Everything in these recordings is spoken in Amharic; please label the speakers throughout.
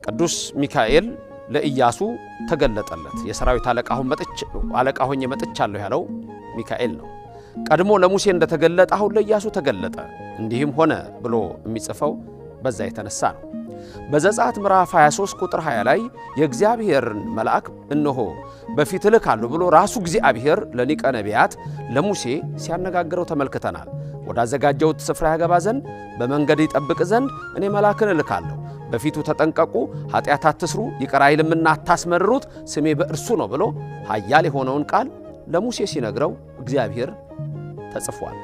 Speaker 1: ቅዱስ ሚካኤል ለኢያሱ ተገለጠለት። የሰራዊት አለቃ ሆኜ መጥቻለሁ ያለው ሚካኤል ነው። ቀድሞ ለሙሴ እንደተገለጠ አሁን ለኢያሱ ተገለጠ። እንዲህም ሆነ ብሎ የሚጽፈው በዛ የተነሳ ነው። በዘጸአት ምዕራፍ 23 ቁጥር 20 ላይ የእግዚአብሔርን መልአክ እነሆ በፊት ልካለሁ ብሎ ራሱ እግዚአብሔር ለሊቀ ነቢያት ለሙሴ ሲያነጋግረው ተመልክተናል። ወዳዘጋጀሁት ስፍራ ያገባ ዘንድ በመንገድ ይጠብቅ ዘንድ እኔ መልአክን እልካለሁ። በፊቱ ተጠንቀቁ፣ ኃጢአት አትስሩ፣ ይቅር አይልምና አታስመርሩት፣ ስሜ በእርሱ ነው ብሎ ኃያል የሆነውን ቃል ለሙሴ ሲነግረው እግዚአብሔር ተጽፏል።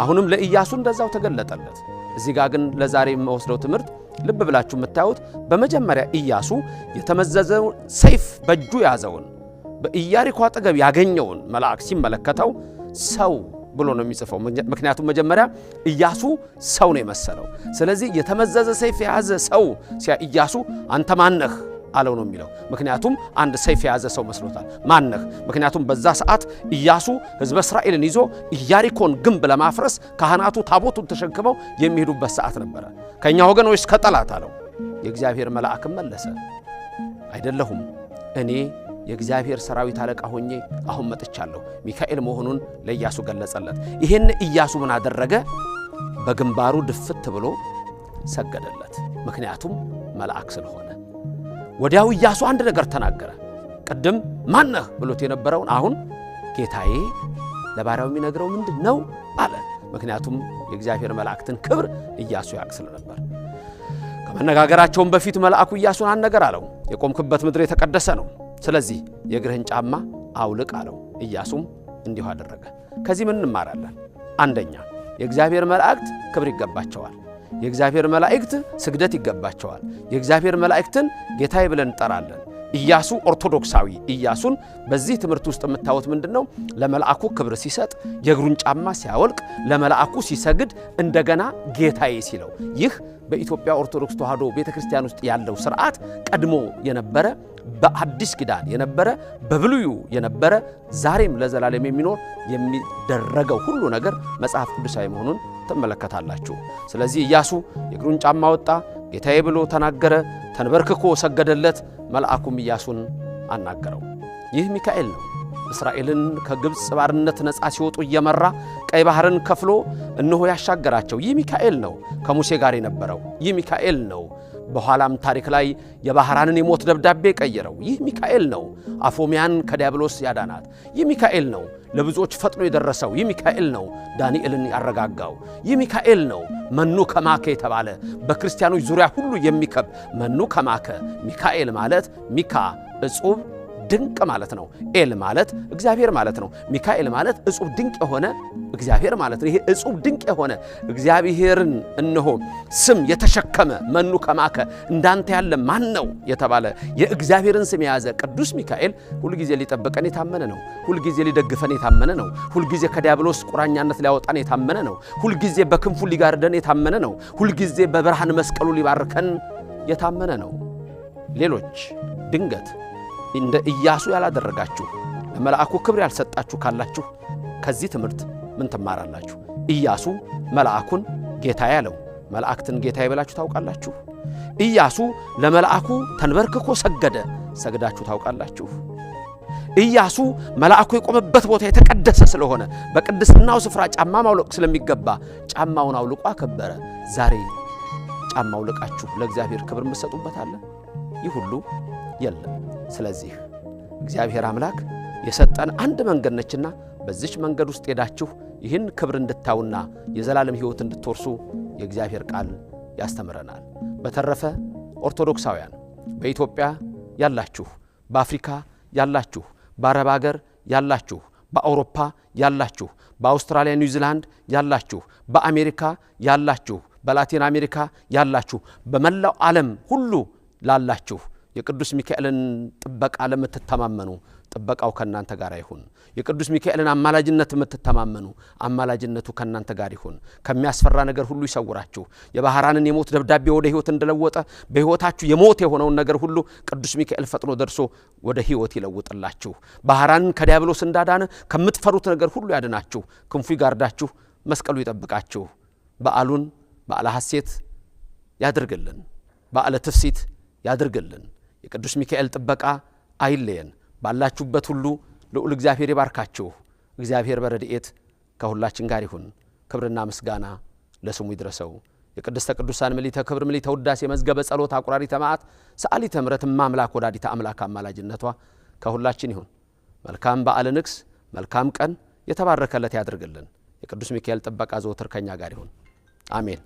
Speaker 1: አሁንም ለኢያሱ እንደዛው ተገለጠለት። እዚህ ጋር ግን ለዛሬ የምወስደው ትምህርት ልብ ብላችሁ የምታዩት በመጀመሪያ ኢያሱ የተመዘዘው ሰይፍ በእጁ ያዘውን በኢያሪኮ አጠገብ ያገኘውን መልአክ ሲመለከተው ሰው ብሎ ነው የሚጽፈው። ምክንያቱም መጀመሪያ ኢያሱ ሰው ነው የመሰለው። ስለዚህ የተመዘዘ ሰይፍ የያዘ ሰው ኢያሱ አንተ ማነህ አለው ነው የሚለው። ምክንያቱም አንድ ሰይፍ የያዘ ሰው መስሎታል። ማነህ? ምክንያቱም በዛ ሰዓት ኢያሱ ሕዝበ እስራኤልን ይዞ ኢያሪኮን ግንብ ለማፍረስ ካህናቱ ታቦቱን ተሸክመው የሚሄዱበት ሰዓት ነበረ። ከኛ ወገን ወይስ ከጠላት አለው። የእግዚአብሔር መልአክም መለሰ አይደለሁም፣ እኔ የእግዚአብሔር ሰራዊት አለቃ ሆኜ አሁን መጥቻለሁ። ሚካኤል መሆኑን ለኢያሱ ገለጸለት። ይሄን ኢያሱ ምን አደረገ? በግንባሩ ድፍት ብሎ ሰገደለት። ምክንያቱም መልአክ ስለሆነ። ወዲያው ኢያሱ አንድ ነገር ተናገረ። ቅድም ማነህ ብሎት የነበረውን አሁን ጌታዬ ለባሪያው የሚነግረው ምንድነው አለ። ምክንያቱም የእግዚአብሔር መልአክትን ክብር ኢያሱ ያውቅ ስለነበር። ከመነጋገራቸውም በፊት መልአኩ ኢያሱን አንድ ነገር አለው። የቆምክበት ምድር የተቀደሰ ነው፣ ስለዚህ የእግርህን ጫማ አውልቅ አለው። ኢያሱም እንዲሁ አደረገ። ከዚህ ምን እንማራለን? አንደኛ የእግዚአብሔር መላእክት ክብር ይገባቸዋል። የእግዚአብሔር መላእክት ስግደት ይገባቸዋል። የእግዚአብሔር መላእክትን ጌታዬ ብለን እንጠራለን። ኢያሱ ኦርቶዶክሳዊ ኢያሱን በዚህ ትምህርት ውስጥ የምታዩት ምንድነው? ለመልአኩ ክብር ሲሰጥ፣ የእግሩን ጫማ ሲያወልቅ፣ ለመልአኩ ሲሰግድ፣ እንደገና ጌታዬ ሲለው። ይህ በኢትዮጵያ ኦርቶዶክስ ተዋሕዶ ቤተክርስቲያን ውስጥ ያለው ሥርዓት ቀድሞ የነበረ በአዲስ ኪዳን የነበረ በብሉዩ የነበረ ዛሬም ለዘላለም የሚኖር የሚደረገው ሁሉ ነገር መጽሐፍ ቅዱሳዊ መሆኑን ተመለከታላችሁ። ስለዚህ ኢያሱ የእግሩን ጫማ ወጣ፣ ጌታዬ ብሎ ተናገረ፣ ተንበርክኮ ሰገደለት። መልአኩም ኢያሱን አናገረው። ይህ ሚካኤል ነው። እስራኤልን ከግብፅ ባርነት ነፃ ሲወጡ እየመራ ቀይ ባህርን ከፍሎ እነሆ ያሻገራቸው ይህ ሚካኤል ነው። ከሙሴ ጋር የነበረው ይህ ሚካኤል ነው። በኋላም ታሪክ ላይ የባህራንን የሞት ደብዳቤ ቀየረው ይህ ሚካኤል ነው። አፎሚያን ከዲያብሎስ ያዳናት ይህ ሚካኤል ነው። ለብዙዎች ፈጥኖ የደረሰው ይህ ሚካኤል ነው። ዳንኤልን ያረጋጋው ይህ ሚካኤል ነው። መኑ ከማከ የተባለ በክርስቲያኖች ዙሪያ ሁሉ የሚከብ መኑ ከማከ። ሚካኤል ማለት ሚካ እጹብ ድንቅ ማለት ነው። ኤል ማለት እግዚአብሔር ማለት ነው። ሚካኤል ማለት እጹብ ድንቅ የሆነ እግዚአብሔር ማለት ነው። ይሄ እጹብ ድንቅ የሆነ እግዚአብሔርን እነሆ ስም የተሸከመ መኑ ከማከ እንዳንተ ያለ ማን ነው የተባለ የእግዚአብሔርን ስም የያዘ ቅዱስ ሚካኤል ሁልጊዜ ሊጠብቀን የታመነ ነው። ሁልጊዜ ሊደግፈን የታመነ ነው። ሁልጊዜ ከዲያብሎስ ቁራኛነት ሊያወጣን የታመነ ነው። ሁልጊዜ በክንፉ ሊጋርደን የታመነ ነው። ሁልጊዜ በብርሃን መስቀሉ ሊባርከን የታመነ ነው። ሌሎች ድንገት እንደ ኢያሱ ያላደረጋችሁ ለመልአኩ ክብር ያልሰጣችሁ ካላችሁ ከዚህ ትምህርት ምን ትማራላችሁ? ኢያሱ መልአኩን ጌታዬ ያለው መልአክትን ጌታዬ ብላችሁ ታውቃላችሁ? ኢያሱ ለመልአኩ ተንበርክኮ ሰገደ፣ ሰግዳችሁ ታውቃላችሁ? ኢያሱ መልአኩ የቆመበት ቦታ የተቀደሰ ስለሆነ በቅድስናው ስፍራ ጫማ ማውለቅ ስለሚገባ ጫማውን አውልቆ አከበረ። ዛሬ ጫማ አውልቃችሁ ለእግዚአብሔር ክብር መስጠቱበት አለ? ይህ ሁሉ የለም። ስለዚህ እግዚአብሔር አምላክ የሰጠን አንድ መንገድ ነችና በዚች መንገድ ውስጥ ሄዳችሁ ይህን ክብር እንድታዩና የዘላለም ሕይወት እንድትወርሱ የእግዚአብሔር ቃል ያስተምረናል። በተረፈ ኦርቶዶክሳውያን በኢትዮጵያ ያላችሁ፣ በአፍሪካ ያላችሁ፣ በአረብ ሀገር ያላችሁ፣ በአውሮፓ ያላችሁ፣ በአውስትራሊያ ኒውዚላንድ ያላችሁ፣ በአሜሪካ ያላችሁ፣ በላቲን አሜሪካ ያላችሁ፣ በመላው ዓለም ሁሉ ላላችሁ የቅዱስ ሚካኤልን ጥበቃ ለምትተማመኑ ጥበቃው ከናንተ ጋር ይሁን። የቅዱስ ሚካኤልን አማላጅነት የምትተማመኑ አማላጅነቱ ከናንተ ጋር ይሁን። ከሚያስፈራ ነገር ሁሉ ይሰውራችሁ። የባህራንን የሞት ደብዳቤ ወደ ሕይወት እንደለወጠ በሕይወታችሁ የሞት የሆነውን ነገር ሁሉ ቅዱስ ሚካኤል ፈጥኖ ደርሶ ወደ ሕይወት ይለውጥላችሁ። ባህራንን ከዲያብሎስ እንዳዳነ ከምትፈሩት ነገር ሁሉ ያድናችሁ። ክንፉ ይጋርዳችሁ፣ መስቀሉ ይጠብቃችሁ። በዓሉን በዓለ ሐሴት ያድርግልን፣ በዓለ ትፍሲት ያድርግልን። የቅዱስ ሚካኤል ጥበቃ አይለየን። ባላችሁበት ሁሉ ልዑል እግዚአብሔር ይባርካችሁ። እግዚአብሔር በረድኤት ከሁላችን ጋር ይሁን። ክብርና ምስጋና ለስሙ ይድረሰው። የቅድስተ ቅዱሳን ምልዕተ ክብር ምልዕተ ውዳሴ መዝገበ ጸሎት አቁራሪተ መዓት ሰዓሊተ ምሕረት እማምላክ ወላዲተ አምላክ አማላጅነቷ ከሁላችን ይሁን። መልካም በዓለ ንግሥ፣ መልካም ቀን የተባረከለት ያድርግልን። የቅዱስ ሚካኤል ጥበቃ ዘወትር ከኛ ጋር ይሁን። አሜን።